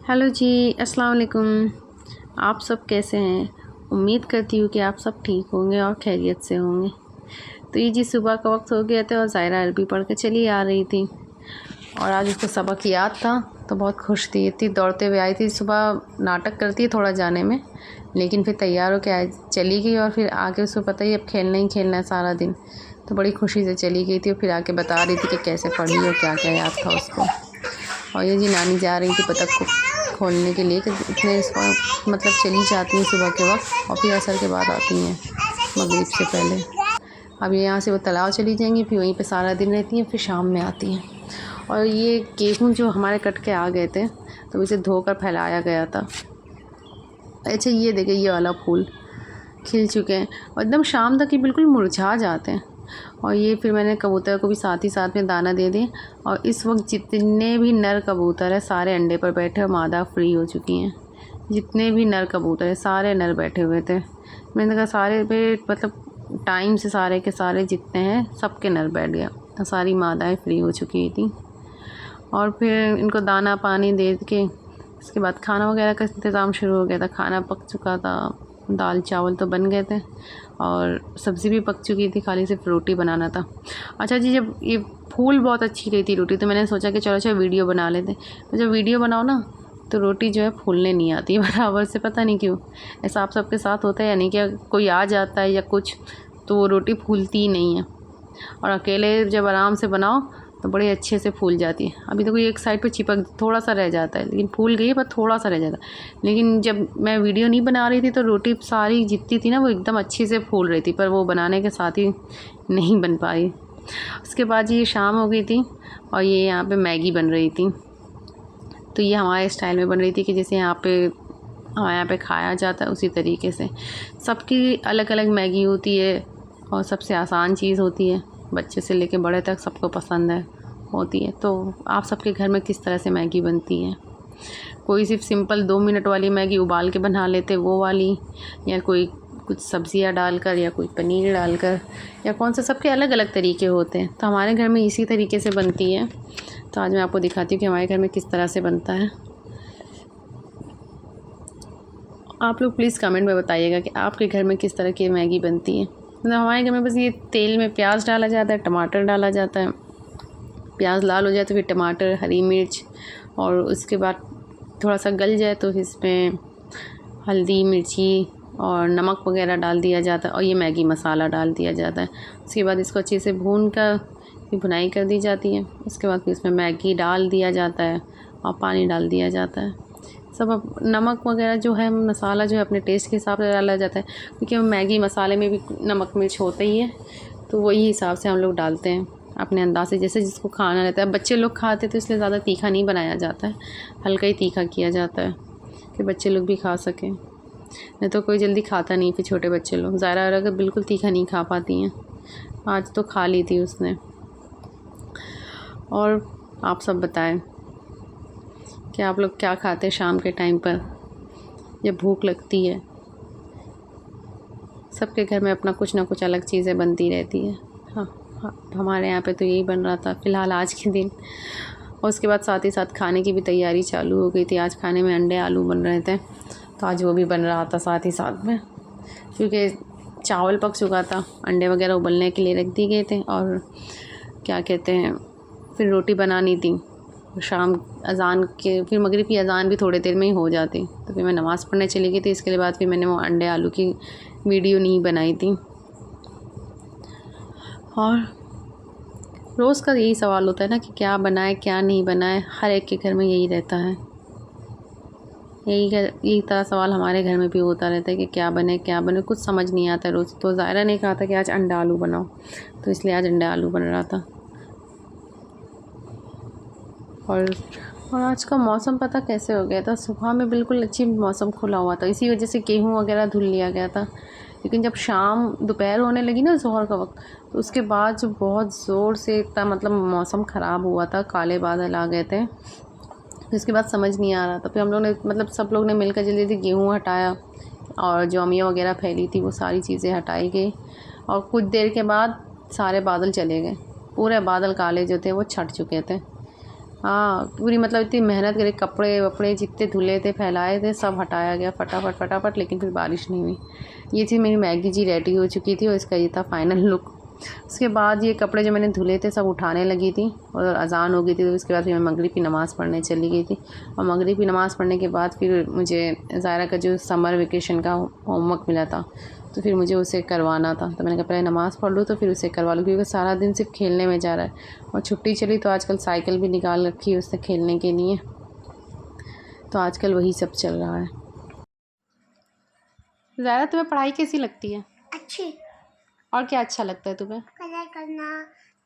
Hello जी, अस्सलाम वालेकुम। आप सब कैसे हैं? उम्मीद करती हूँ कि आप सब ठीक होंगे और खैरियत से होंगे। तो ये जी सुबह का वक्त हो गया था और ज़ायरा अरबी पढ़ के चली आ रही थी और आज उसको सबक याद था तो बहुत खुश थी। इतनी दौड़ते हुए आई थी। सुबह नाटक करती है थोड़ा जाने में, लेकिन फिर तैयार होकर चली गई और फिर आके उसको पता ही अब खेलना ही खेलना है सारा दिन, तो बड़ी खुशी से चली गई थी और फिर आके बता रही थी कि कैसे पढ़ी और क्या क्या याद था उसको। और ये जी नानी जा रही थी बतख को खोलने के लिए कि इतने मतलब चली जाती हैं सुबह के वक्त और फिर असर के बाद आती हैं मगरिब से पहले। अब ये यहाँ से वो तालाब चली जाएंगी, फिर वहीं पे सारा दिन रहती हैं, फिर शाम में आती हैं। और ये गेहूँ जो हमारे कट के आ गए थे तो इसे धोकर फैलाया गया था। अच्छा ये देखिए, ये वाला फूल खिल चुके हैं और एकदम शाम तक ये बिल्कुल मुरझा जाते हैं। और ये फिर मैंने कबूतर को भी साथ ही साथ में दाना दे दिए और इस वक्त जितने भी नर कबूतर हैं सारे अंडे पर बैठे और मादा फ्री हो चुकी हैं। जितने भी नर कबूतर हैं सारे नर बैठे हुए थे। मैंने कहा सारे पे मतलब टाइम से सारे के सारे जितने हैं सबके नर बैठ गया और सारी मादाएँ फ्री हो चुकी थी। और फिर इनको दाना पानी दे के इसके बाद खाना वगैरह का इंतज़ाम शुरू हो गया था। खाना पक चुका था, दाल चावल तो बन गए थे और सब्ज़ी भी पक चुकी थी, खाली सिर्फ रोटी बनाना था। अच्छा जी, जब ये फूल बहुत अच्छी रही थी रोटी तो मैंने सोचा कि चलो अच्छा वीडियो बना लेते। तो जब वीडियो बनाओ ना तो रोटी जो है फूलने नहीं आती बराबर से, पता नहीं क्यों। ऐसा आप सबके साथ होता है या नहीं? क्या कोई आ जाता है या कुछ तो वो रोटी फूलती ही नहीं है और अकेले जब आराम से बनाओ तो बड़े अच्छे से फूल जाती है। अभी तो कोई एक साइड पे चिपक थोड़ा सा रह जाता है, लेकिन फूल गई है पर थोड़ा सा रह जाता है। लेकिन जब मैं वीडियो नहीं बना रही थी तो रोटी सारी जितनी थी ना वो एकदम अच्छी से फूल रही थी, पर वो बनाने के साथ ही नहीं बन पाई। उसके बाद ये शाम हो गई थी और ये यहाँ पे मैगी बन रही थी। तो ये हमारे स्टाइल में बन रही थी कि जैसे हमारे यहाँ पे खाया जाता है उसी तरीके से। सबकी अलग अलग मैगी होती है और सबसे आसान चीज़ होती है, बच्चे से लेके बड़े तक सबको पसंद है होती है। तो आप सबके घर में किस तरह से मैगी बनती है? कोई सिर्फ सिंपल 2 मिनट वाली मैगी उबाल के बना लेते वो वाली, या कोई कुछ सब्जियां डालकर, या कोई पनीर डालकर, या कौन सा, सबके अलग अलग तरीके होते हैं। तो हमारे घर में इसी तरीके से बनती है। तो आज मैं आपको दिखाती हूँ कि हमारे घर में किस तरह से बनता है। आप लोग प्लीज़ कमेंट में बताइएगा कि आपके घर में किस तरह की मैगी बनती है। मतलब हमारे घर में बस ये तेल में प्याज डाला जाता है, टमाटर डाला जाता है, प्याज लाल हो जाए तो फिर टमाटर, हरी मिर्च, और उसके बाद थोड़ा सा गल जाए तो इसमें हल्दी, मिर्ची और नमक वगैरह डाल दिया जाता है और ये मैगी मसाला डाल दिया जाता है। उसके बाद इसको अच्छे से भून कर भुनाई कर दी जाती है। उसके बाद फिर इसमें मैगी डाल दिया जाता है और पानी डाल दिया जाता है। सब अब नमक वगैरह जो है, मसाला जो है अपने टेस्ट के हिसाब से डाला जाता है, क्योंकि मैगी मसाले में भी नमक मिर्च होता ही है, तो वही हिसाब से हम लोग डालते हैं अपने अंदाज से, जैसे जिसको खाना रहता है। बच्चे लोग खाते तो इसलिए ज़्यादा तीखा नहीं बनाया जाता है, हल्का ही तीखा किया जाता है कि बच्चे लोग भी खा सकें। नहीं तो कोई जल्दी खाता नहीं, फिर छोटे बच्चे लोग। ज़ायरा अगर बिल्कुल तीखा नहीं खा पाती हैं, आज तो खा ली थी उसने। और आप सब बताएं कि आप लोग क्या खाते हैं शाम के टाइम पर जब भूख लगती है? सबके घर में अपना कुछ ना कुछ अलग चीज़ें बनती रहती है। हाँ हाँ, हमारे यहाँ पे तो यही बन रहा था फ़िलहाल आज के दिन। और उसके बाद साथ ही साथ खाने की भी तैयारी चालू हो गई थी। आज खाने में अंडे आलू बन रहे थे, तो आज वो भी बन रहा था साथ ही साथ में, क्योंकि चावल पक चुका था, अंडे वगैरह उबलने के लिए रख दिए गए थे और क्या कहते हैं, फिर रोटी बनानी थी। शाम अज़ान के, फिर मगरिब की अज़ान भी थोड़ी देर में ही हो जाती, तो फिर मैं नमाज़ पढ़ने चली गई थी। इसके बाद फिर मैंने वो अंडे आलू की वीडियो नहीं बनाई थी। और रोज़ का यही सवाल होता है ना कि क्या बनाए क्या नहीं बनाए, हर एक के घर में यही रहता है। यही तरह सवाल हमारे घर में भी होता रहता है कि क्या बने, कुछ समझ नहीं आता रोज़। तो ज़ायरा ने कहा था कि आज अंडा आलू बनाओ, तो इसलिए आज अंडा आलू बन रहा था। और आज का मौसम पता कैसे हो गया था, सुबह में बिल्कुल अच्छी मौसम खुला हुआ था, इसी वजह से गेहूँ वगैरह धुल लिया गया था। लेकिन जब शाम दोपहर होने लगी ना, ज़ोहर का वक्त, तो उसके बाद जो बहुत ज़ोर से इतना मतलब मौसम ख़राब हुआ था, काले बादल आ गए थे। तो इसके बाद समझ नहीं आ रहा था। फिर हम लोग ने मतलब सब लोग ने मिलकर जल्दी जल्दी गेहूँ हटाया और जो अमिया वगैरह फैली थी वो सारी चीज़ें हटाई गई। और कुछ देर के बाद सारे बादल चले गए, पूरे बादल काले जो थे वो छट चुके थे। हाँ पूरी मतलब इतनी मेहनत करे, कपड़े वपड़े जितने धुले थे फैलाए थे सब हटाया गया फटाफट फटाफट, लेकिन फिर बारिश नहीं हुई। ये थी मेरी मैगी जी रेडी हो चुकी थी और इसका ये था फाइनल लुक। उसके बाद ये कपड़े जो मैंने धुले थे सब उठाने लगी थी और अज़ान हो गई थी, तो उसके बाद फिर मैं मगरिब की नमाज़ पढ़ने चली गई थी। और मगरिब की नमाज़ पढ़ने के बाद फिर मुझे ज़ायरा का जो समर वेकेशन का होमवर्क मिला था, तो फिर मुझे उसे करवाना था। तो मैंने कहा पहले नमाज़ पढ़ लूँ तो फिर उसे करवा लूँ, क्योंकि सारा दिन सिर्फ खेलने में जा रहा है। और छुट्टी चली तो आजकल साइकिल भी निकाल रखी है उसने खेलने के लिए, तो आजकल वही सब चल रहा है। ज़ायरा तुम्हें पढ़ाई कैसी लगती है? अच्छी। और क्या अच्छा लगता है तुम्हें? कलर करना,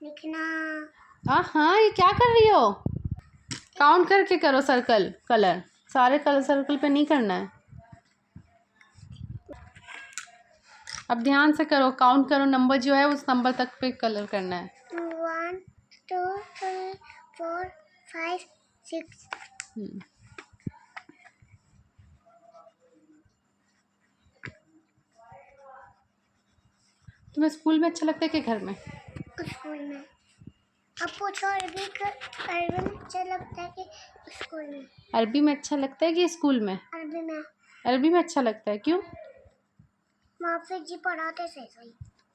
लिखना। हाँ ये क्या कर रही हो? काउंट करके करो सर्कल कलर, सारे कलर सर्कल पे नहीं करना है। अब ध्यान से करो, काउंट करो, नंबर जो है उस नंबर तक पे कलर करना है। 1 2 3 4 5 6। तुम्हें स्कूल में अच्छा लगता है कि घर में? स्कूल में। अब पूछो, अरबी में अच्छा लगता है कि स्कूल में? अरबी में अच्छा लगता है कि स्कूल में? अरबी में। अरबी में अच्छा लगता है, क्यों? हाफिज जी पढ़ाते सही।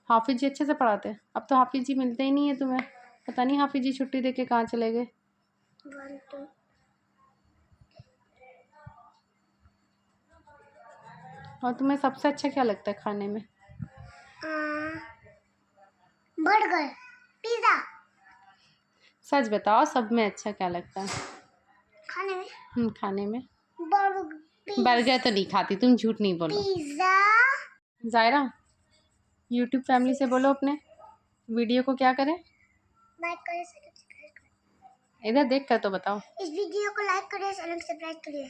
हाफिज जी अच्छे से पढ़ाते हैं। अब तो हाफिज जी मिलते ही नहीं है तुम्हें, पता नहीं हाफिज जी छुट्टी देके कहाँ चले गए। 1 2। और तुम्हें सबसे अच्छा क्या लगता है खाने में? Burger, pizza. सच बताओ, सब में अच्छा क्या लगता है खाने में? खाने में? बर्गर बर्गर तो नहीं खाती, तुम झूठ नहीं बोलो। पिज़्ज़ा। ज़ायरा यूट्यूब फैमिली से बोलो अपने वीडियो को क्या करें। लाइक करें, सब्सक्राइब करें। इधर देख कर तो बताओ। इस वीडियो को लाइक करिए, चैनल सब्सक्राइब करिए।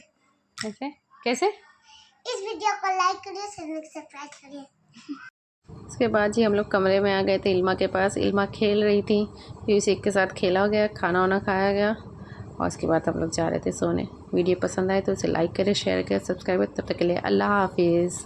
कैसे कैसे? इस वीडियो को लाइक करिए, चैनल सब्सक्राइब करिए। उसके बाद जी हम लोग कमरे में आ गए थे इल्मा के पास। इल्मा खेल रही थी, फिर उसे एक के साथ खेला गया, खाना वाना खाया गया और उसके बाद हम लोग जा रहे थे सोने। वीडियो पसंद आए तो उसे लाइक करें, शेयर करें, सब्सक्राइब करें। तब तक के लिए अल्लाह हाफिज़।